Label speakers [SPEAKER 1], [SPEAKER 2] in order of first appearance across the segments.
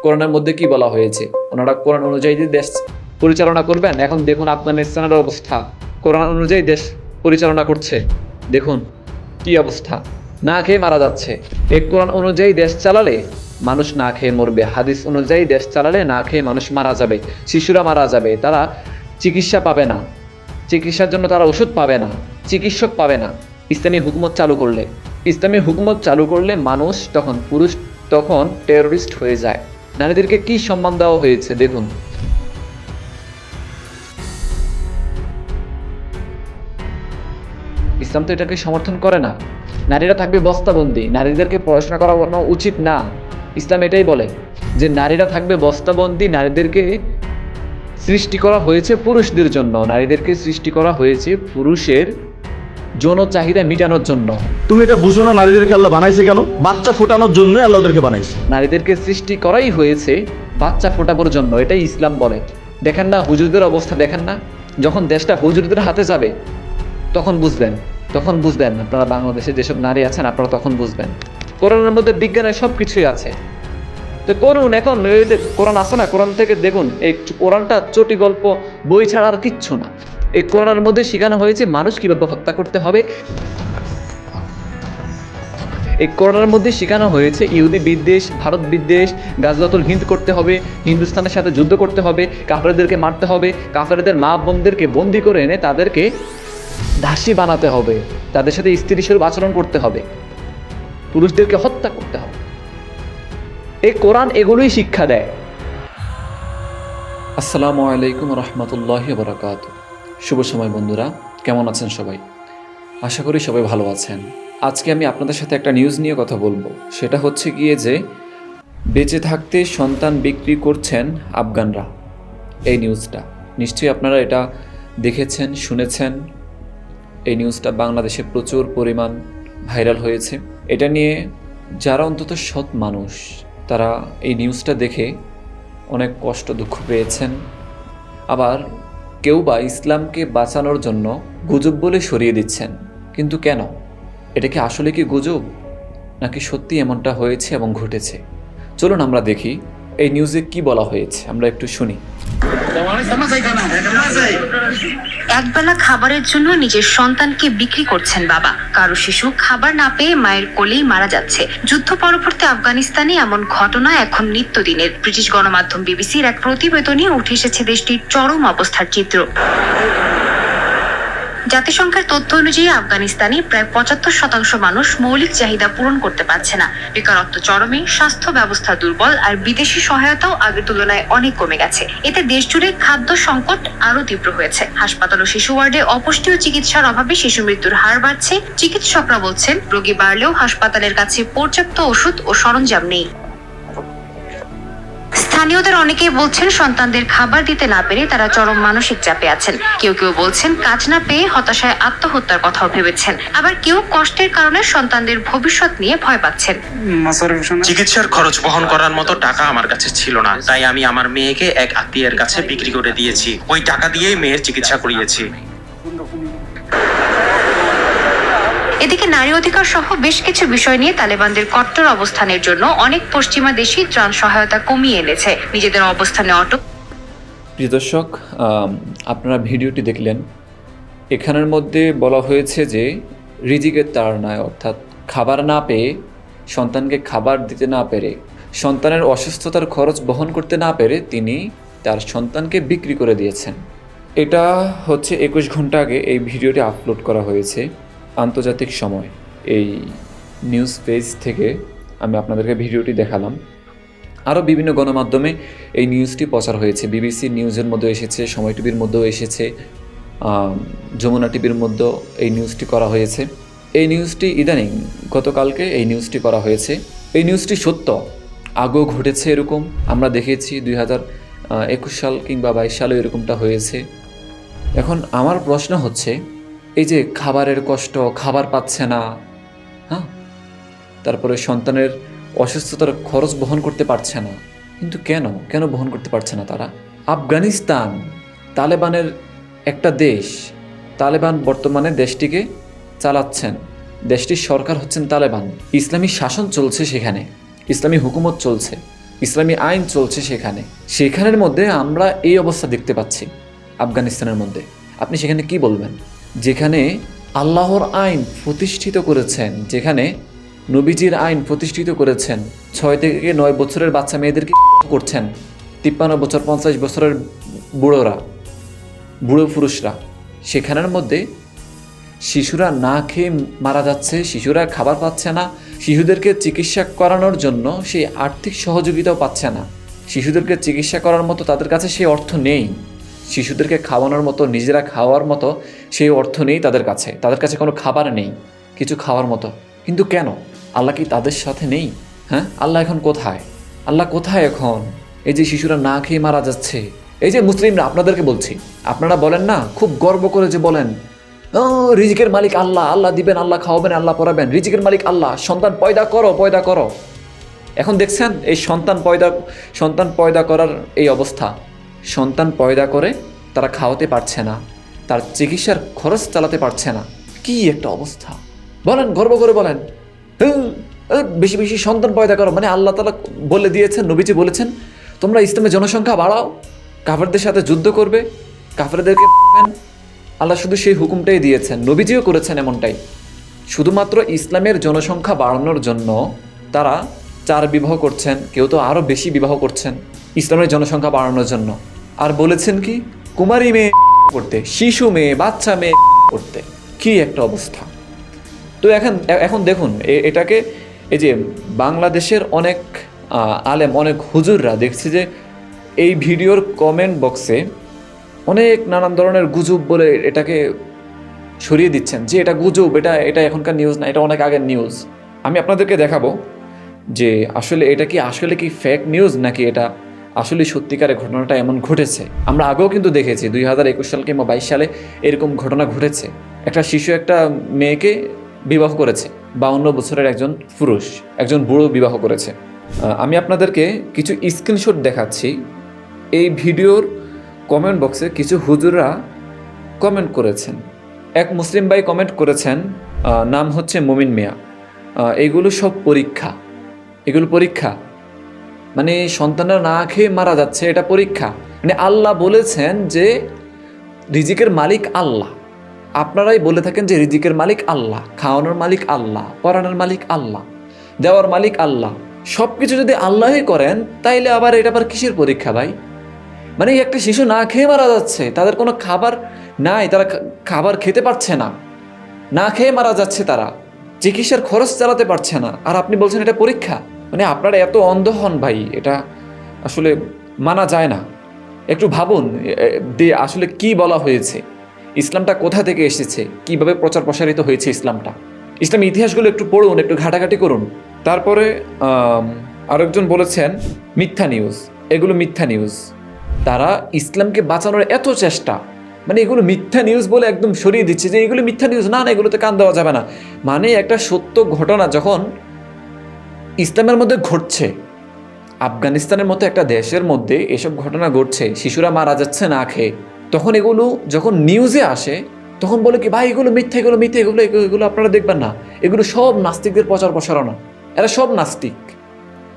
[SPEAKER 1] কোরআনের মধ্যে কি বলা হয়েছে? ওনারা কোরআন অনুযায়ী দেশ পরিচালনা করবেন। এখন দেখুন আফগানিস্তানের অবস্থা, কোরআন অনুযায়ী দেশ পরিচালনা করছে, দেখুন কি অবস্থা, না খেয়ে মারা যাচ্ছে। এই কোরআন অনুযায়ী দেশ চালালে মানুষ না খেয়ে মরবে, হাদিস অনুযায়ী দেশ চালালে না খেয়ে মানুষ মারা যাবে, শিশুরা মারা যাবে, তারা চিকিৎসা পাবে না, চিকিৎসার জন্য তারা ওষুধ পাবে না, চিকিৎসক পাবে না। ইসলামী হুকুমত চালু করলে মানুষ তখন, পুরুষ তখন টেররিস্ট হয়ে যায়। নারীদেরকে কি সম্মান দেওয়া হয়েছে দেখুন। ইসলাম তো এটাকে সমর্থন করে না। নারীরা থাকবে বস্তাবন্দি, নারীদেরকে পড়াশোনা করানো উচিত না। ইসলাম এটাই বলে যে নারীরা থাকবে বস্তাবন্দি, নারীদেরকে সৃষ্টি করা হয়েছে পুরুষদের জন্য, নারীদেরকে সৃষ্টি করা হয়েছে পুরুষের যৌন চাহিদা মেটানোর জন্য।
[SPEAKER 2] তুমি এটা বুঝো না নারীদেরকে আল্লাহ বানাইছে কেন? বাচ্চা ফোটানোর জন্য আল্লাহ ওদেরকে বানাইছে।
[SPEAKER 1] নারীদেরকে সৃষ্টি করাই হয়েছে বাচ্চা ফোটানোর জন্য, এটাই ইসলাম বলে। দেখেন না হুজুরদের অবস্থা, দেখেন না, যখন দেশটা হুজুরদের হাতে যাবে তখন বুঝবেন আপনারা বাংলাদেশে যেসব নারী আছেন, আপনারা তখন বুঝবেন। কোরআনের মধ্যে বিজ্ঞানের সব কিছুই আছে। তো করুন, এখন কোরআন আছে না, কোরআন থেকে দেখুন, এই কোরআনটা চটি গল্প বই ছাড়া আর কিচ্ছু না। এই কোরআনের মধ্যে শেখানো হয়েছে মানুষ কিভাবে হত্যা করতে হবে। এই কোরআনের মধ্যে শেখানো হয়েছে ইহুদি বিদ্বেষ, ভারত বিদ্বেষ, গাজওয়াতুল হিন্দ করতে হবে, হিন্দুস্তানের সাথে যুদ্ধ করতে হবে, কাফেরদেরকে মারতে হবে, কাফেরদের মা বোনদেরকে বন্দি করে এনে তাদেরকে দাসী বানাতে হবে, তাদের সাথে স্ত্রী স্বরূপ আচরণ করতে হবে, পুরুষদেরকে হত্যা করতে হবে। এই কোরআন এগুলোই শিক্ষা দেয়। আসসালামু আলাইকুম রহমতুল্লাহি ওয়া বারাকাতুহু। শুভ সময় বন্ধুরা, কেমন আছেন সবাই? আশা করি সবাই ভালো আছেন। আজকে আমি আপনাদের সাথে একটা নিউজ নিয়ে কথা বলবো। সেটা হচ্ছে গিয়ে যে বেঁচে থাকতে সন্তান বিক্রি করছেন আফগানরা। এই নিউজটা নিশ্চয়ই আপনারা এটা দেখেছেন, শুনেছেন। এই নিউজটা বাংলাদেশে প্রচুর পরিমাণ ভাইরাল হয়েছে। এটা নিয়ে যারা অন্তত সৎ মানুষ, তারা এই নিউজটা দেখে অনেক কষ্ট দুঃখ পেয়েছেন। আবার কেউ বা ইসলামকে বাঁচানোর জন্য গুজব বলে সরিয়ে দিচ্ছেন। কিন্তু কেন? এটা কি আসলে কি গুজব, নাকি সত্যি এমনটা হয়েছে এবং ঘটেছে? চলুন আমরা দেখি এই নিউজে কি বলা হয়েছে, আমরা একটু শুনি।
[SPEAKER 3] একবেলা খাবারের জন্য নিজের সন্তানকে বিক্রি করছেন বাবা। কারো শিশু খাবার না পেয়ে মায়ের কোলেই মারা যাচ্ছে। যুদ্ধ পরবর্তী আফগানিস্তানে এমন ঘটনা এখন নিত্যদিনের। ব্রিটিশ গণমাধ্যম বিবিসির এক প্রতিবেদনে উঠে এসেছে দেশটির চরম অবস্থার চিত্র। জাতিসংঘের তথ্য অনুযায়ী আফগানিস্তানে প্রায় ৭৫% মানুষ মৌলিক চাহিদা পূরণ করতে পারছে না। বেকারত্ব চরমে, স্বাস্থ্য ব্যবস্থা দুর্বল, আর বিদেশি সহায়তাও আগের তুলনায় অনেক কমে গেছে। এতে দেশ জুড়ে খাদ্য সংকট আরো তীব্র হয়েছে। হাসপাতাল ও শিশু ওয়ার্ডে অপুষ্টি ও চিকিৎসার অভাবে শিশু মৃত্যুর হার বাড়ছে। চিকিৎসকরা বলছেন রোগী বাড়লেও হাসপাতালের কাছে পর্যাপ্ত ওষুধ ও সরঞ্জাম নেই। স্থানীয়দের অনেকেই বলছেন সন্তানদের খাবার দিতে না পেরে তারা চরম মানসিক চাপে আছেন। কেউ কেউ বলছেন কাজ না পেয়ে হতাশায় আত্মহত্যার কথাও ভেবেছেন। আবার কেউ কষ্টের কারণে সন্তানদের ভবিষ্যৎ নিয়ে ভয় পাচ্ছেন।
[SPEAKER 4] চিকিৎসার খরচ বহন করার মতো টাকা আমার কাছে ছিল না, তাই আমি আমার মেয়েকে এক আত্মীয়ের কাছে বিক্রি করে দিয়েছি। ওই টাকা দিয়েই মেয়ের চিকিৎসা করিয়েছি।
[SPEAKER 3] এদিকে নারী অধিকার সহ বেশ কিছু বিষয় নিয়ে তালেবানদের কট্টর অবস্থানের জন্য অনেক পশ্চিমা দেশই ত্রাণ সহায়তা কমিয়ে এনেছে। নিজেদের অবস্থানে অটল।
[SPEAKER 1] প্রিয় দর্শক, আপনারা ভিডিওটি দেখলেন। এখানের মধ্যে বলা হয়েছে যে রিজিকের তাড়নায়, অর্থাৎ খাবার না পেয়ে, সন্তানকে খাবার দিতে না পেরে, সন্তানের অসুস্থতার খরচ বহন করতে না পেরে তিনি তার সন্তানকে বিক্রি করে দিয়েছেন। এটা হচ্ছে 21 ঘন্টা আগে এই ভিডিওটি আপলোড করা হয়েছে আন্তর্জাতিক সময়। এই নিউজ পেজ থেকে আমি আপনাদেরকে ভিডিওটি দেখালাম। আরও বিভিন্ন গণমাধ্যমে এই নিউজটি প্রচার হয়েছে। বিবিসি নিউজের মধ্যেও এসেছে, সময় টিভির মধ্যেও এসেছে, যমুনা টিভির মধ্যেও এই নিউজটি করা হয়েছে। এই নিউজটি ইদানিং গতকালকে এই নিউজটি করা হয়েছে। এই নিউজটি সত্য, আগেও ঘটেছে এরকম, আমরা দেখেছি 2021 সাল কিংবা 22 সালে এরকমটা হয়েছে। এখন আমার প্রশ্ন হচ্ছে, এই যে খাবারের কষ্ট, খাবার পাচ্ছে না, হ্যাঁ, তারপরে সন্তানের অসুস্থতার খরচ বহন করতে পারছে না, কিন্তু কেন বহন করতে পারছে না তারা? আফগানিস্তান তালেবানের একটা দেশ। তালেবান বর্তমানে দেশটিকে চালাচ্ছেন, দেশটির সরকার হচ্ছেন তালেবান। ইসলামী শাসন চলছে সেখানে, ইসলামী হুকুমত চলছে। ইসলামী আইন চলছে সেখানের মধ্যে আমরা এই অবস্থা দেখতে পাচ্ছি আফগানিস্তানের মধ্যে। আপনি সেখানে কি বলবেন? যেখানে আল্লাহর আইন প্রতিষ্ঠিত করেছেন, যেখানে নবীজির আইন প্রতিষ্ঠিত করেছেন, 6 থেকে 9 বছরের বাচ্চা মেয়েদেরকে করছেন, 53 বছর 50 বছরের বুড়ো পুরুষরা, সেখানের মধ্যে শিশুরা না খেয়ে মারা যাচ্ছে, শিশুরা খাবার পাচ্ছে না, শিশুদেরকে চিকিৎসা করানোর জন্য সেই আর্থিক সহযোগিতাও পাচ্ছে না, শিশুদেরকে চিকিৎসা করার মতো তাদের কাছে সেই অর্থ নেই, শিশুদেরকে খাওয়ানোর মতো, নিজেরা খাওয়ার মতো সেই অর্থ নেই তাদের কাছে কোনো খাবার নেই, কিছু খাওয়ার মতো। কিন্তু কেন? আল্লাহ কি তাদের সাথে নেই? হ্যাঁ, আল্লাহ এখন কোথায়? আল্লাহ কোথায় এখন? এই যে শিশুরা না খেয়ে মারা যাচ্ছে, এই যে মুসলিমরা, আপনাদেরকে বলছি, আপনারা বলেন না, খুব গর্ব করে যে বলেন, ও রিজিকের মালিক আল্লাহ, আল্লাহ দিবেন, আল্লাহ খাওয়াবেন, আল্লাহ পড়াবেন, রিজিকের মালিক আল্লাহ, সন্তান পয়দা করো। এখন দেখছেন এই সন্তান পয়দা করার এই অবস্থা। সন্তান পয়দা করে তারা খাওয়াতে পারছে না, তার চিকিৎসার খরচ চালাতে পারছে না। কি একটা অবস্থা! বলেন, গর্ব করে বলেন, বেশি বেশি সন্তান পয়দা করো। মানে আল্লাহ তাআলা বলে দিয়েছেন, নবীজি বলেছেন, তোমরা ইসলামের জনসংখ্যা বাড়াও, কাফেরদের সাথে যুদ্ধ করবে, কাফেরদেরকে আল্লাহ শুধু সেই হুকুমটাই দিয়েছেন, নবীজিও করেছেন এমনটাই। শুধুমাত্র ইসলামের জনসংখ্যা বাড়ানোর জন্য তারা 4 বিবাহ করছেন, কেউ তো আরও বেশি বিবাহ করছেন ইসলামের জনসংখ্যা বাড়ানোর জন্য। আর বলেছেন কি, কুমারী মেয়ে করতে, শিশু মেয়ে, বাচ্চা মেয়ে করতে। কি একটা অবস্থা! তো এখন দেখুন, এটাকে এই যে বাংলাদেশের অনেক আলেম, অনেক হুজুররা দেখছি যে এই ভিডিওর কমেন্ট বক্সে অনেক নানান ধরনের গুজব বলে এটাকে সরিয়ে দিচ্ছেন, যে এটা গুজব, এটা এখনকার নিউজ না, এটা অনেক আগের নিউজ। আমি আপনাদেরকে দেখাবো যে এটা আসলে কি ফেক নিউজ, নাকি এটা আসলে সত্যিকারের ঘটনাটা এমন ঘটেছে। আমরা আগেও কিন্তু দেখেছি 2021 সাল কিংবা 22 সালে এরকম ঘটনা ঘটেছে। একটা শিশু একটা মেয়েকে বিবাহ করেছে, 52 বছরের একজন পুরুষ একজন বুড়ো বিবাহ করেছে। আমি আপনাদেরকে কিছু স্ক্রিনশট দেখাচ্ছি। এই ভিডিওর কমেন্ট বক্সে কিছু হুজুররা কমেন্ট করেছেন। এক মুসলিম ভাই কমেন্ট করেছেন, নাম হচ্ছে মুমিন মিয়া, এগুলো সব পরীক্ষা, এগুলো পরীক্ষা। মানে সন্তানরা না খেয়ে মারা যাচ্ছে, এটা পরীক্ষা। মানে আল্লাহ বলেছেন যে রিজিকের মালিক আল্লাহ। আপনারাই বলে থাকেন যে রিজিকের মালিক আল্লাহ, খাওয়ানোর মালিক আল্লাহ, পড়ানোর মালিক আল্লাহ, দেওয়ার মালিক আল্লাহ। সব কিছু যদি আল্লাহই করেন, তাইলে আবার এটা আবার কিসের পরীক্ষা ভাই? মানে একটা শিশু না খেয়ে মারা যাচ্ছে, তাদের কোনো খাবার নাই, তারা খাবার খেতে পারছে না, না খেয়ে মারা যাচ্ছে, তারা চিকিৎসার খরচ চালাতে পারছে না, আর আপনি বলছেন এটা পরীক্ষা? মানে আপনারা এত অন্ধ হন ভাই, এটা আসলে মানা যায় না। একটু ভাবুন আসলে কি বলা হয়েছে, ইসলামটা কোথা থেকে এসেছে, কিভাবে প্রচার প্রসারিত হয়েছে ইসলামটা। ইসলামী ইতিহাসগুলো একটু পড়ুন, একটু ঘাটাঘাটি করুন। তারপরে আরেকজন বলেছেন মিথ্যা নিউজ, এগুলো মিথ্যা নিউজ। তারা ইসলামকে বাঁচানোর এত চেষ্টা, মানে এগুলো মিথ্যা নিউজ বলে একদম সরিয়ে দিচ্ছে যে এগুলো মিথ্যা নিউজ, না এগুলোতে কান দেওয়া যাবে না। মানে একটা সত্য ঘটনা যখন ইসলামের মধ্যে ঘটছে, আফগানিস্তানের মতো একটা দেশের মধ্যে এসব ঘটনা ঘটছে, শিশুরা মারা যাচ্ছে না খেয়ে, তখন এগুলো যখন নিউজে আসে তখন বলে কি ভাই এগুলো মিথ্যা, এগুলো আপনারা দেখবেন না, এগুলো সব নাস্তিকদের প্রচার প্রসারণা, এরা সব নাস্তিক,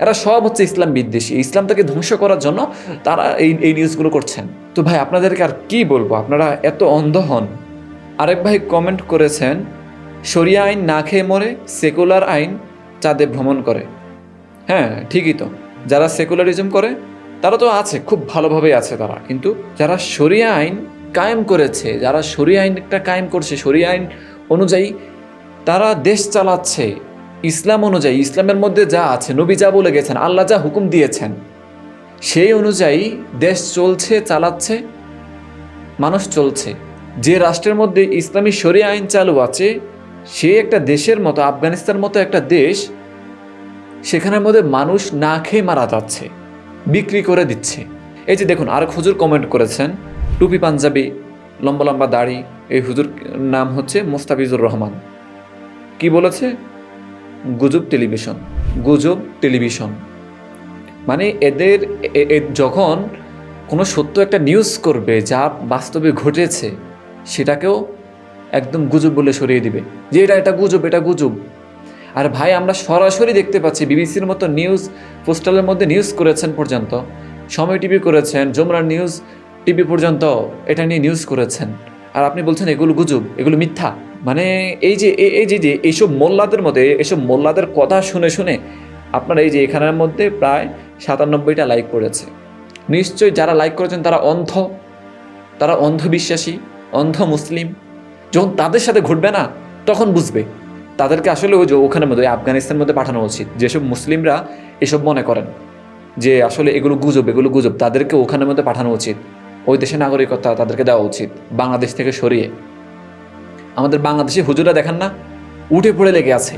[SPEAKER 1] এরা সব হচ্ছে ইসলাম বিদ্বেষী, ইসলামটাকে ধ্বংস করার জন্য তারা এই নিউজগুলো করছেন। তো ভাই আপনাদেরকে আর কি বলবো, আপনারা এত অন্ধ হন। আরেক ভাই কমেন্ট করেছেন, শরিয়া আইন না খেয়ে মরে, সেকুলার আইন চাঁদে ভ্রমণ করে। হ্যাঁ ঠিকই তো, যারা সেকুলারিজম করে তারা তো আছে, খুব ভালোভাবেই আছে তারা, কিন্তু যারা শরিয়া আইন কায়েম করেছে, যারা শরিয়া আইনটা কায়েম করছে, শরিয়া আইন অনুযায়ী তারা দেশ চালাচ্ছে, ইসলাম অনুযায়ী, ইসলামের মধ্যে যা আছে, নবী যা বলে গেছেন, আল্লাহ যা হুকুম দিয়েছেন, সেই অনুযায়ী দেশ চলছে, চালাচ্ছে, মানুষ চলছে। যে রাষ্ট্রের মধ্যে ইসলামী শরিয়া আইন চালু আছে, সে একটা দেশের মতো, আফগানিস্তান মতো একটা দেশ, সেখানের মধ্যে মানুষ না খেয়ে মারা যাচ্ছে, বিক্রি করে দিচ্ছে। এই যে দেখুন, আরেক হুজুর কমেন্ট করেছেন, টুপি পাঞ্জাবি, লম্বা লম্বা দাড়ি, এই হুজুর নাম হচ্ছে মোস্তাফিজুর রহমান। কি বলেছে? গুজব টেলিভিশন। মানে এদের যখন কোনো সত্য একটা নিউজ করবে যা বাস্তবে ঘটেছে, সেটাকেও একদম গুজব বলে সরিয়ে দিবে যে এটা গুজব। আর ভাই আমরা সরাসরি দেখতে পাচ্ছি, বিবিসির মতো নিউজ পোস্টালের মধ্যে নিউজ করেছেন পর্যন্ত, সময় টিভি করেছেন, যমুনা নিউজ টিভি পর্যন্ত এটা নিয়ে নিউজ করেছেন, আর আপনি বলছেন এগুলো গুজব, এগুলো মিথ্যা। মানে এই যে এইসব মোল্লাদের মধ্যে, এইসব মোল্লাদের কথা শুনে শুনে আপনার এই যে এখানের মধ্যে প্রায় 97টা লাইক পড়েছে। নিশ্চয়ই যারা লাইক করেছেন তারা অন্ধবিশ্বাসী, অন্ধ মুসলিম। যখন তাদের সাথে ঘটবে না তখন বুঝবে, তাদেরকে আসলে ওই যে ওখানের মধ্যে আফগানিস্তানের মধ্যে পাঠানো উচিত। যেসব মুসলিমরা এসব মনে করেন যে আসলে এগুলো গুজব, তাদেরকে ওখানের মধ্যে পাঠানো উচিত। ওই দেশের নাগরিকত্ব তাদেরকে দেওয়া উচিত, বাংলাদেশ থেকে সরিয়ে। আমাদের বাংলাদেশি হুজুরা দেখেন না, উঠে পড়ে লেগে আছে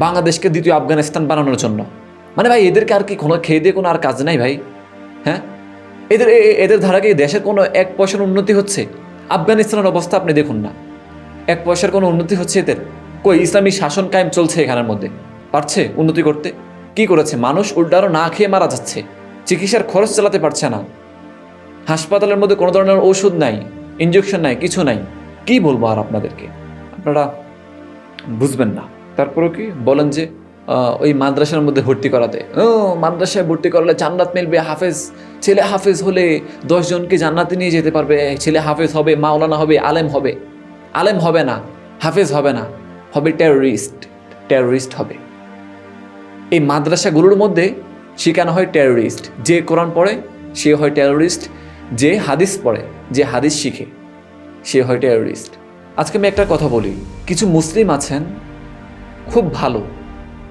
[SPEAKER 1] বাংলাদেশকে দ্বিতীয় আফগানিস্তান বানানোর জন্য। মানে ভাই এদেরকে আর কি কোনো খেয়ে দিয়ে কোনো আর কাজ নাই ভাই? হ্যাঁ, এদের ধারা কি দেশের কোনো 1 পয়সার উন্নতি হচ্ছে? আফগানিস্তানের অবস্থা আপনি দেখুন না, 1 পয়সার কোনো উন্নতি হচ্ছে এদের? কই ইসলামী শাসন কায়েম চলছে এখানের মধ্যে, পারছে উন্নতি করতে? কি করেছে? মানুষ উল্টা আরও না খেয়ে মারা যাচ্ছে, চিকিৎসার খরচ চালাতে পারছে না, হাসপাতালের মধ্যে কোনো ধরনের ওষুধ নাই, ইনজেকশন নাই, কিছু নাই। কি বলবো আর আপনাদেরকে, আপনারা বুঝবেন না। তারপরেও কি বলেন যে ওই মাদ্রাসার মধ্যে ভর্তি করাতে, মাদ্রাসায় ভর্তি করলে জান্নাত মিলবে, হাফেজ ছেলে হাফেজ হলে 10 জনকে জান্নাতে নিয়ে যেতে পারবে, ছেলে হাফেজ হবে, মাওলানা হবে, আলেম হবে না, হাফেজ হবে না, হবে টেররিস্ট হবে। এই মাদ্রাসাগুলোর মধ্যে শেখানো হয় টেররিস্ট। যে কোরআন পড়ে সে হয় টেররিস্ট, যে হাদিস পড়ে, যে হাদিস শিখে সে হয় টেররিস্ট। আজকে আমি একটা কথা বলি, কিছু মুসলিম আছেন খুব ভালো,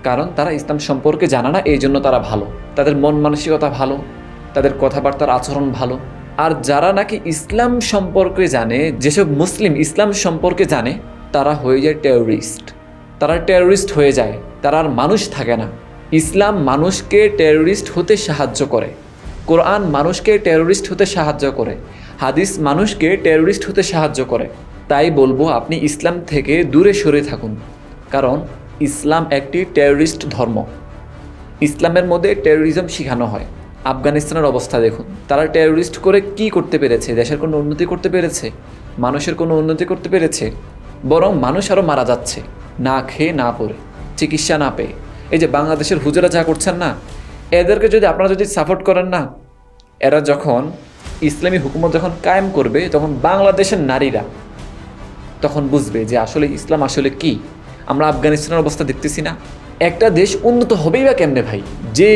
[SPEAKER 1] কারণ তারা ইসলাম সম্পর্কে জানে না, এই জন্য তারা ভালো, তাদের মন মানসিকতা ভালো, তাদের কথাবার্তার আচরণ ভালো। আর যারা নাকি ইসলাম সম্পর্কে জানে, যেসব মুসলিম ইসলাম সম্পর্কে জানে, তারা হয়ে যায় টেররিস্ট। তারা টেররিস্ট হয়ে যায়, তারা আর মানুষ থাকে না। ইসলাম মানুষকে টেররিস্ট হতে সাহায্য করে, কোরআন মানুষকে টেররিস্ট হতে সাহায্য করে, হাদিস মানুষকে টেররিস্ট হতে সাহায্য করে। তাই বলবো আপনি ইসলাম থেকে দূরে সরে থাকুন, কারণ ইসলাম একটি টেররিস্ট ধর্ম। ইসলামের মধ্যে টেররিজম শেখানো হয়। আফগানিস্তানের অবস্থা দেখুন, তারা টেররিস্ট করে কি করতে পেরেছে? দেশের কোনো উন্নতি করতে পেরেছে? মানুষের কোনো উন্নতি করতে পেরেছে? বরং মানুষ আরও মারা যাচ্ছে, না খেয়ে না পড়ে, চিকিৎসা না পেয়ে। এই যে বাংলাদেশের হুজুরা যা করছেন না, এদেরকে যদি আপনারা যদি সাপোর্ট করেন না, এরা যখন ইসলামী হুকুমত যখন কায়েম করবে, তখন বাংলাদেশের নারীরা তখন বুঝবে যে আসলে ইসলাম আসলে কি। আমরা আফগানিস্তানের অবস্থা দেখতেছি না। একটা দেশ উন্নত হবেই বা কেমনে ভাই, যে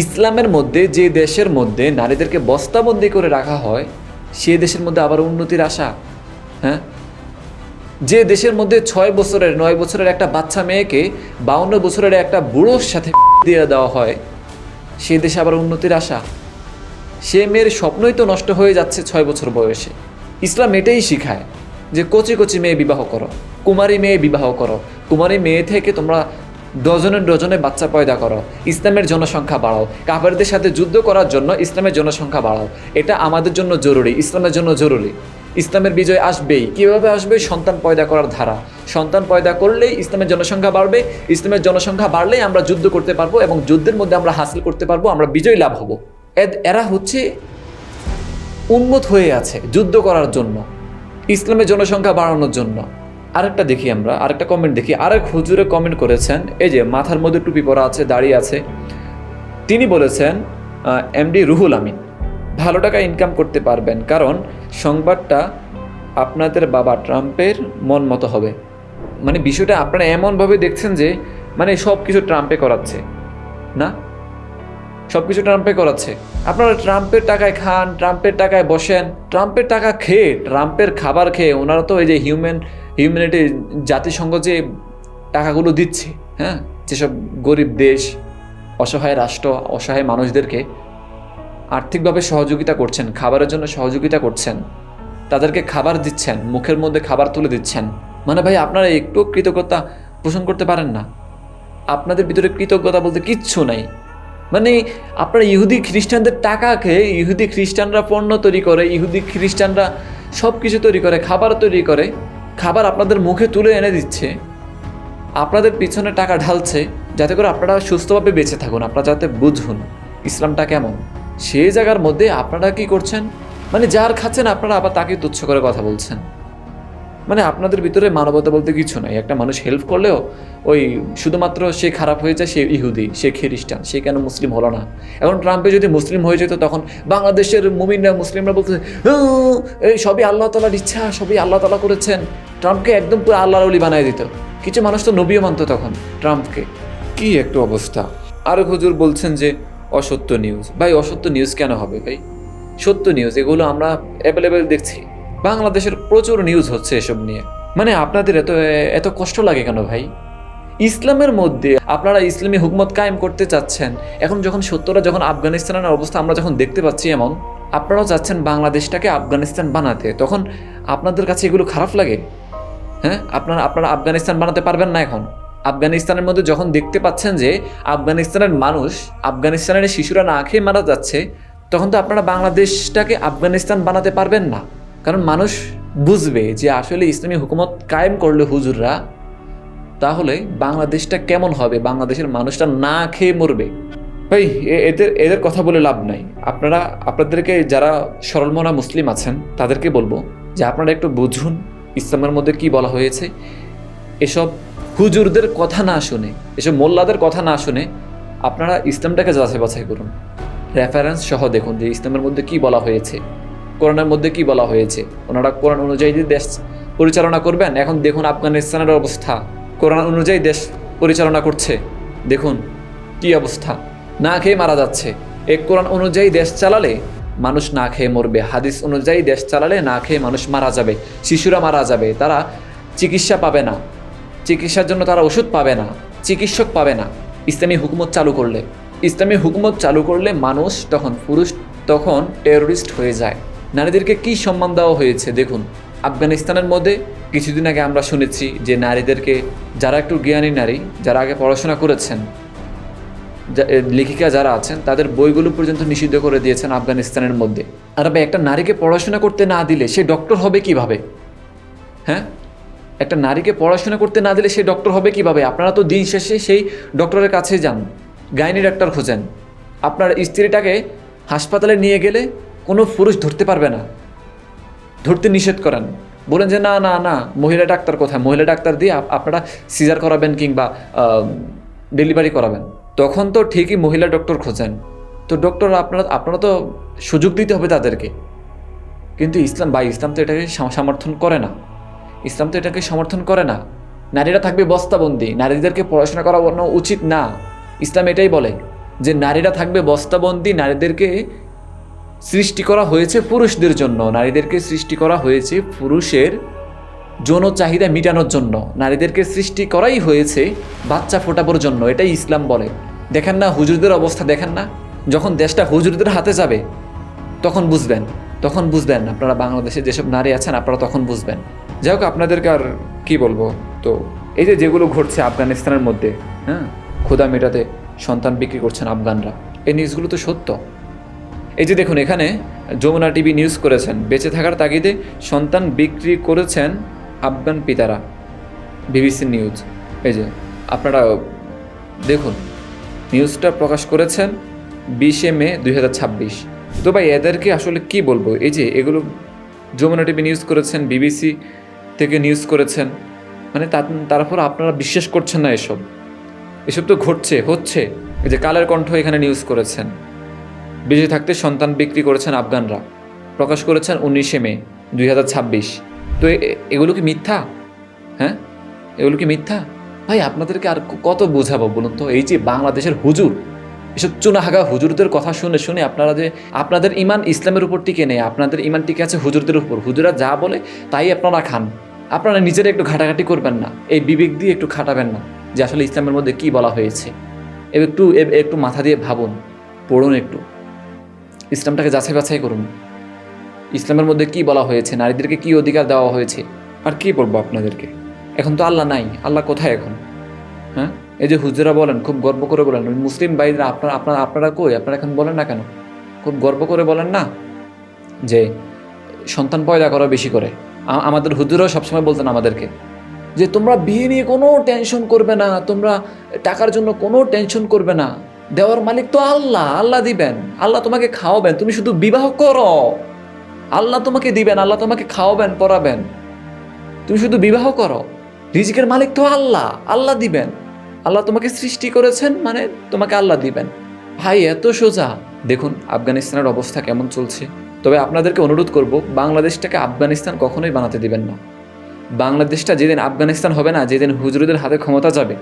[SPEAKER 1] ইসলামের মধ্যে, যে দেশের মধ্যে নারীদেরকে বস্তাবন্দি করে রাখা হয়, সে দেশের মধ্যে আবার উন্নতির আশা? হ্যাঁ, যে দেশের মধ্যে 6 বছরের 9 বছরের একটা বাচ্চা মেয়েকে 52 বছরের একটা বুড়োর সাথে দিয়ে দেওয়া হয়, সে দেশে আবার উন্নতির আশা? সে মেয়ের স্বপ্নই তো নষ্ট হয়ে যাচ্ছে 6 বছর বয়সে। ইসলাম এটাই শিখায় যে কচি কচি মেয়ে বিবাহ করো, কুমারী মেয়ে বিবাহ করো, কুমারী মেয়ে থেকে তোমরা ডজনে বাচ্চা পয়দা করো, ইসলামের জনসংখ্যা বাড়াও, কাফেরদের সাথে যুদ্ধ করার জন্য ইসলামের জনসংখ্যা বাড়াও। এটা আমাদের জন্য জরুরি, ইসলামের জন্য জরুরি। ইসলামের বিজয় আসবেই। কীভাবে আসবে? সন্তান পয়দা করার ধারা। সন্তান পয়দা করলেই ইসলামের জনসংখ্যা বাড়বে, ইসলামের জনসংখ্যা বাড়লেই আমরা যুদ্ধ করতে পারবো এবং যুদ্ধের মধ্যে আমরা হাসিল করতে পারবো, আমরা বিজয় লাভ হব। এরা হচ্ছে উন্মত হয়ে আছে যুদ্ধ করার জন্য, ইসলামের জনসংখ্যা বাড়ানোর জন্য। আরেকটা দেখি আমরা, আরেকটা কমেন্ট দেখি। আরেক হুজুরে কমেন্ট করেছেন, এই যে মাথার মধ্যে টুপি পরা আছে, দাঁড়িয়ে আছে, তিনি বলেছেন এমডি রুহুল আমিন, ভালো টাকা ইনকাম করতে পারবেন, কারণ সংবাদটা আপনাদের বাবা ট্রাম্পের মন মতো হবে। মানে বিষয়টা আপনারা এমনভাবে দেখছেন যে মানে সব কিছু ট্রাম্পে করাচ্ছে না, সব কিছু ট্রাম্পে করাচ্ছে। আপনারা ট্রাম্পের টাকায় খান, ট্রাম্পের টাকায় বসেন, ট্রাম্পের টাকা খেয়ে, ট্রাম্পের খাবার খেয়ে ওনারা তো এই যে হিউম্যানিটি জাতিসংঘ যে টাকাগুলো দিচ্ছে, হ্যাঁ, যেসব গরিব দেশ, অসহায় রাষ্ট্র, অসহায় মানুষদেরকে আর্থিকভাবে সহযোগিতা করছেন, খাবারের জন্য সহযোগিতা করছেন, তাদেরকে খাবার দিচ্ছেন, মুখের মধ্যে খাবার তুলে দিচ্ছেন। মানে ভাই আপনারা একটু কৃতজ্ঞতা পোষণ করতে পারেন না? আপনাদের ভিতরে কৃতজ্ঞতা বলতে কিচ্ছু নাই। মানে আপনারা ইহুদি খ্রিস্টানদের টাকা খেয়ে, ইহুদি খ্রিস্টানরা পণ্য তৈরি করে, ইহুদি খ্রিস্টানরা সব কিছু তৈরি করে, খাবার তৈরি করে, খাবার আপনাদের মুখে তুলে এনে দিচ্ছে, আপনাদের পিছনে টাকা ঢালছে, যাতে করে আপনারা সুস্থভাবে বেঁচে থাকুন, আপনারা যাতে বুঝুন ইসলামটা কেমন। সেই জায়গার মধ্যে আপনারা কি করছেন? মানে যার খাচ্ছেন আপনারা আবার তাকে তুচ্ছ করে কথা বলছেন। মানে আপনাদের ভিতরে মানবতা বলতে কিছু নাই। একটা মানুষ হেল্প করলেও ওই শুধুমাত্র সে খারাপ হয়ে যায়, সে ইহুদি, সে খ্রিস্টান, সে কেন মুসলিম হলো না। এখন ট্রাম্পে যদি মুসলিম হয়ে যেত তখন বাংলাদেশের মুমিনরা মুসলিমরা বলতে এই সবই আল্লাহ তাআলার ইচ্ছা, সবই আল্লাহ তাআলা করেছেন। ট্রাম্পকে একদম পুরো আল্লাহর ওলি বানিয়ে দিত। কিছু মানুষ তো নবীও মানত তখন ট্রাম্পকে। কি একটা অবস্থা। আর হুজুর বলছেন যে অসত্য নিউজ। ভাই অসত্য নিউজ কেন হবে ভাই? সত্য নিউজ এগুলো আমরা অ্যাভেলেবেল দেখছি। বাংলাদেশের প্রচুর নিউজ হচ্ছে এসব নিয়ে। মানে আপনাদের এত এত কষ্ট লাগে কেন ভাই? ইসলামের মধ্যে আপনারা ইসলামী হুকুমত কায়েম করতে চাচ্ছেন, এখন যখন সত্যরা যখন আফগানিস্তানের অবস্থা আমরা যখন দেখতে পাচ্ছি এমন, আপনারাও চাচ্ছেন বাংলাদেশটাকে আফগানিস্তান বানাতে, তখন আপনাদের কাছে এগুলো খারাপ লাগে? হ্যাঁ, আপনারা আফগানিস্তান বানাতে পারবেন না এখন? আফগানিস্তানের মধ্যে যখন দেখতে পাচ্ছেন যে আফগানিস্তানের মানুষ, আফগানিস্তানের শিশুরা না খেয়ে মারা যাচ্ছে, তখন তো আপনারা বাংলাদেশটাকে আফগানিস্তান বানাতে পারবেন না। কারণ মানুষ বুঝবে যে আসলে ইসলামী হুকুমত কায়েম করলে হুজুররা, তাহলে বাংলাদেশটা কেমন হবে, বাংলাদেশের মানুষটা না খেয়ে মরবে। ভাই এদের কথা বলে লাভ নাই। আপনাদেরকে যারা সরলমনা মুসলিম আছেন তাদেরকে বলবো যে আপনারা একটু বুঝুন ইসলামের মধ্যে কি বলা হয়েছে। এসব হুজুরদের কথা না শুনে, এসব মোল্লাদের কথা না শুনে আপনারা ইসলামটাকে যাচাই বাছাই করুন, রেফারেন্স সহ দেখুন যে ইসলামের মধ্যে কি বলা হয়েছে, কোরআনের মধ্যে কি বলা হয়েছে। ওনারা কোরআন অনুযায়ী দেশ পরিচালনা করবেন। এখন দেখুন আফগানিস্তানের অবস্থা, কোরআন অনুযায়ী দেশ পরিচালনা করছে, দেখুন কি অবস্থা, না খেয়ে মারা যাচ্ছে। এক কোরআন অনুযায়ী দেশ চালালে মানুষ না খেয়ে মরবে, হাদিস অনুযায়ী দেশ চালালে না খেয়ে মানুষ মারা যাবে, শিশুরা মারা যাবে, তারা চিকিৎসা পাবে না, চিকিৎসার জন্য তারা ওষুধ পাবে না, চিকিৎসক পাবে না। ইসলামী হুকুমত চালু করলে, ইসলামী হুকুমত চালু করলে মানুষ তখন, পুরুষ তখন টেরোরিস্ট হয়ে যায়। নারীদেরকে কি সম্মান দেওয়া হয়েছে দেখুন। আফগানিস্তানের মধ্যে কিছুদিন আগে আমরা শুনেছি যে নারীদেরকে, যারা একটু জ্ঞানী নারী, যারা আগে পড়াশোনা করেছেন, লেখিকা যারা আছেন, তাদের বইগুলো পর্যন্ত নিষিদ্ধ করে দিয়েছেন আফগানিস্তানের মধ্যে। আর ভাই একটা নারীকে পড়াশোনা করতে না দিলে সে ডক্টর হবে কিভাবে? হ্যাঁ, একটা নারীকে পড়াশোনা করতে না দিলে সে ডক্টর হবে কিভাবে? আপনারা তো দিন শেষে সেই ডক্টরের কাছে যান, গাইনি ডাক্তার খোঁজেন। আপনার স্ত্রীটাকে হাসপাতালে নিয়ে গেলে কোনো পুরুষ ধরতে পারবে না, ধরতে নিষেধ করেন, বলেন যে না না না মহিলা ডাক্তার কোথায়, মহিলা ডাক্তার দিয়ে আপনারা সিজার করাবেন কিংবা ডেলিভারি করাবেন, তখন তো ঠিকই মহিলা ডক্টর খোঁজেন। তো ডক্টর আপনারা তো সুযোগ দিতে হবে তাদেরকে। কিন্তু ইসলাম তো এটাকে সমর্থন করে না। ইসলাম তো এটাকে সমর্থন করে না। নারীরা থাকবে বস্তাবন্দি, নারীদেরকে পড়াশোনা করানো উচিত না। ইসলাম এটাই বলে যে নারীরা থাকবে বস্তাবন্দি, নারীদেরকে সৃষ্টি করা হয়েছে পুরুষদের জন্য, নারীদেরকে সৃষ্টি করা হয়েছে পুরুষের যৌন চাহিদা মেটানোর জন্য, নারীদেরকে সৃষ্টি করাই হয়েছে বাচ্চা ফোটানোর জন্য। এটাই ইসলাম বলে। দেখেন না হুজুরদের অবস্থা, দেখেন না? যখন দেশটা হুজুরদের হাতে যাবে তখন বুঝবেন আপনারা বাংলাদেশে যেসব নারী আছেন, আপনারা তখন বুঝবেন। যাই হোক, আপনাদেরকে আর কি বলবো। তো এই যেগুলো ঘটছে আফগানিস্তানের মধ্যে, হ্যাঁ, ক্ষুধা মেটাতে সন্তান বিক্রি করছেন আফগানরা, এই নিউজগুলো তো সত্য। এই যে দেখুন, এখানে যমুনা টিভি নিউজ করেছেন, বেঁচে থাকার তাগিদে সন্তান বিক্রি করেছেন আফগান পিতারা, বিবিসি নিউজ। এই যে আপনারা দেখুন, নিউজটা প্রকাশ করেছেন 20 মে 2026। তো ভাই এদেরকে আসলে কি বলবো? এই যে এগুলো যমুনা টিভি নিউজ করেছেন, বিবিসি থেকে নিউজ করেছেন, মানে তারপর আপনারা বিশ্বাস করছেন না এসব তো হচ্ছে। এই যে কালের কণ্ঠ এখানে নিউজ করেছেন, বেঁচে থাকতে সন্তান বিক্রি করেছেন আফগানরা, প্রকাশ করেছেন 19 মে 2026। তো এগুলো কি মিথ্যা? হ্যাঁ, এগুলো কি মিথ্যা? ভাই আপনাদেরকে আর কত বোঝাবো বলুন তো? এই যে বাংলাদেশের হুজুর, এসব চুনাহাগা হুজুরদের কথা শুনে শুনে আপনারা যে, আপনাদের ইমান ইসলামের উপর টিকে নেই, আপনাদের ইমান টিকে আছে হুজুরদের উপর। হুজুরা যা বলে তাই আপনারা খান। আপনারা নিজেরা একটু ঘাটাঘাটি করবেন না, এই বিবেক দিয়ে একটু খাটাবেন না যে আসলে ইসলামের মধ্যে কি বলা হয়েছে। একটু মাথা দিয়ে ভাবুন, পড়ুন, একটু ইসলামটাকে যাচাই বাছাই করুন। ইসলামের মধ্যে কি বলা হয়েছে, নারীদেরকে কি অধিকার দেওয়া হয়েছে। আর কি বলবো আপনাদেরকে? এখন তো আল্লাহ নাই, আল্লাহ কোথায় এখন? হ্যাঁ, এই যে হুজুরা বলেন, খুব গর্ব করে বলেন, মুসলিম ভাইরা আপনারা কই? আপনারা এখন বলেন না কেন? খুব গর্ব করে বলেন না যে সন্তান পয়দা করা বেশি করে। আমাদের হুজুরাও সবসময় বলতেন আমাদেরকে যে তোমরা বিয়ে নিয়ে কোনো টেনশন করবে না, তোমরা টাকার জন্য কোনো টেনশন করবে না, দেওয়ার মালিক তো আল্লাহ, আল্লাহ দিবেন, আল্লাহ তোমাকে খাওয়াবেন, তুমি শুধু বিবাহ করো, আল্লাহ তোমাকে দিবেন, আল্লাহ তোমাকে খাওয়াবেন, পড়াবেন। তুমি শুধু বিবাহ করো, রিজিকের মালিক তো আল্লাহ, আল্লাহ দিবেন। আল্লাহ তোমাকে সৃষ্টি করেছেন মানে তোমাকে আল্লাহ দিবেন। ভাই এত সোজা। দেখুন আফগানিস্তানের অবস্থা কেমন চলছে। তবে আপনাদেরকে অনুরোধ করব, বাংলাদেশটাকে আফগানিস্তান কখনোই বানাতে দিবেন না। বাংলাদেশটা যেদিন আফগানিস্তান হবে না, যেদিন হুজুরদের হাতে ক্ষমতা যাবে,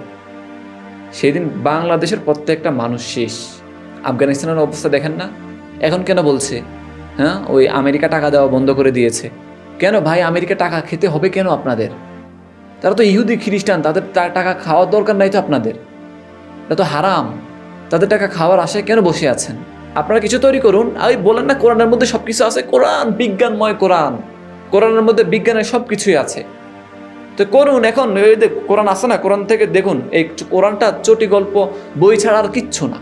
[SPEAKER 1] সেদিন বাংলাদেশের প্রত্যেকটা মানুষ শেষ। আফগানিস্তানের অবস্থা দেখেন না এখন কেন বলছে, হ্যাঁ ওই আমেরিকা টাকা দেওয়া বন্ধ করে দিয়েছে। কেন ভাই আমেরিকা টাকা খেতে হবে কেন আপনাদের? তারা তো ইহুদি খ্রিস্টান, তাদের টাকা খাওয়ার দরকার নাই তো আপনাদের, এটা তো হারাম। তাদের টাকা খাওয়ার আশায় কেন বসে আছেন? আপনারা কিছু তৈরি করুন। ওই বলেন না কোরআনের মধ্যে সব কিছু আছে, কোরআন বিজ্ঞানময়, কোরআনের মধ্যে বিজ্ঞানের সব কিছুই আছে, তো করুন। এখন এই যে কোরআন আছে না, কোরআন থেকে দেখুন, এই কোরআনটা চটি গল্প বই ছাড়া আর কিচ্ছু না।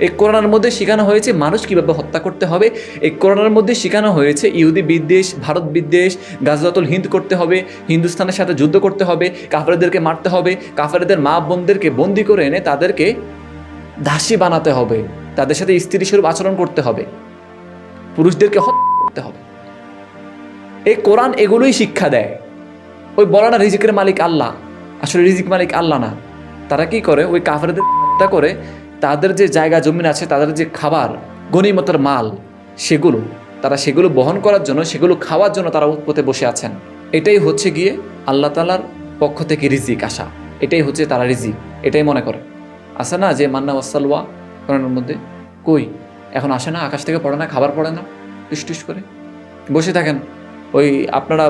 [SPEAKER 1] এই কোরআনের মধ্যে শেখানো হয়েছে মানুষ কিভাবে হত্যা করতে হবে। এই কোরআনের মধ্যে শেখানো হয়েছে ইহুদি বিদ্বেষ, ভারত বিদ্বেষ, গাজওয়াতুল হিন্দ করতে হবে, হিন্দুস্তানের সাথে যুদ্ধ করতে হবে, কাফেরদেরকে মারতে হবে, কাফেরদের মা বোনদেরকে বন্দি করে এনে তাদেরকে দাসী বানাতে হবে, তাদের সাথে স্ত্রী স্বরূপ আচরণ করতে হবে, পুরুষদেরকে হত্যা করতে হবে। এই কোরআন এগুলোই শিক্ষা দেয়। ওই বলে না রিজিকের মালিক আল্লাহ, আসলে রিজিক মালিক আল্লাহ না। তারা কি করে, ওই কাফেরদের হত্যা করে তাদের যে জায়গা জমিন আছে, তাদের যে খাবার গনিমতের মাল, সেগুলো বহন করার জন্য, সেগুলো খাওয়ার জন্য তারা পথে বসে আছেন। এটাই হচ্ছে গিয়ে আল্লাহ তাআলার পক্ষ থেকে রিজিক আসা, এটাই হচ্ছে তারা রিজিক, এটাই মনে করে। আসে না যে মান্না ওয়াসালওয়া কোরআনের মধ্যে, কই এখন আসে না, আকাশ থেকে পড়ে না, খাবার পড়ে না, টুস করে বসে থাকেন। ওই আপনারা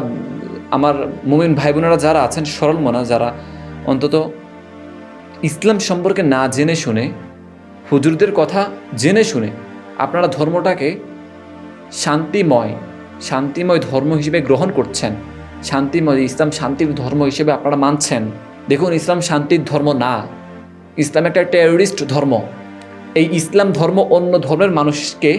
[SPEAKER 1] আমার মুমিন ভাই বোনেরা যারা আছেন, সরল মনা, যারা অন্তত ইসলাম সম্পর্কে না জেনে শুনে, হুজুরদের কথা জেনে শুনে আপনারা ধর্মটাকে শান্তিময় ধর্ম হিসেবে গ্রহণ করছেন, শান্তিময় ইসলাম শান্তির ধর্ম হিসেবে আপনারা মানছেন। দেখুন ইসলাম শান্তির ধর্ম না, ইসলাম একটা টেররিস্ট ধর্ম। এই ইসলাম ধর্ম অন্য ধর্মের মানুষকে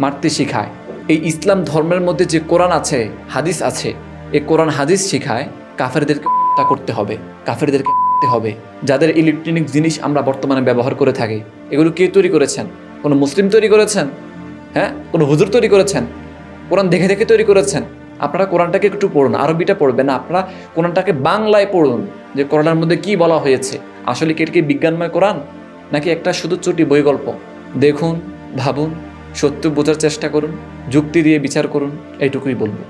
[SPEAKER 1] মারতে শেখায়। এই ইসলাম ধর্মের মধ্যে যে কোরআন আছে, হাদিস আছে, এই কোরআন হাদিস শেখায় কাফেরদেরকে হত্যা করতে হবে, কাফেরদেরকে মারতে হবে। যাদের ইলেকট্রনিক জিনিস আমরা বর্তমানে ব্যবহার করে থাকি, এগুলো কে তৈরি করেছেন? কোনো মুসলিম তৈরি করেছেন? হ্যাঁ, কোনো হুজুর তৈরি করেছেন? কোরআন দেখে দেখে তৈরি করেছেন? আপনারা কোরআনটাকে একটু পড়ুন, আরবিটা পড়বেন না, আপনারা কোরআনটাকে বাংলায় পড়ুন, যে কোরআনের মধ্যে কি বলা হয়েছে। আসলে কি বিজ্ঞানময় কোরআন নাকি একটা শুধু চটি বই গল্প? দেখুন, ভাবুন, সত্য বোঝার চেষ্টা করুন, যুক্তি দিয়ে বিচার করুন, এইটুকুই বলবো।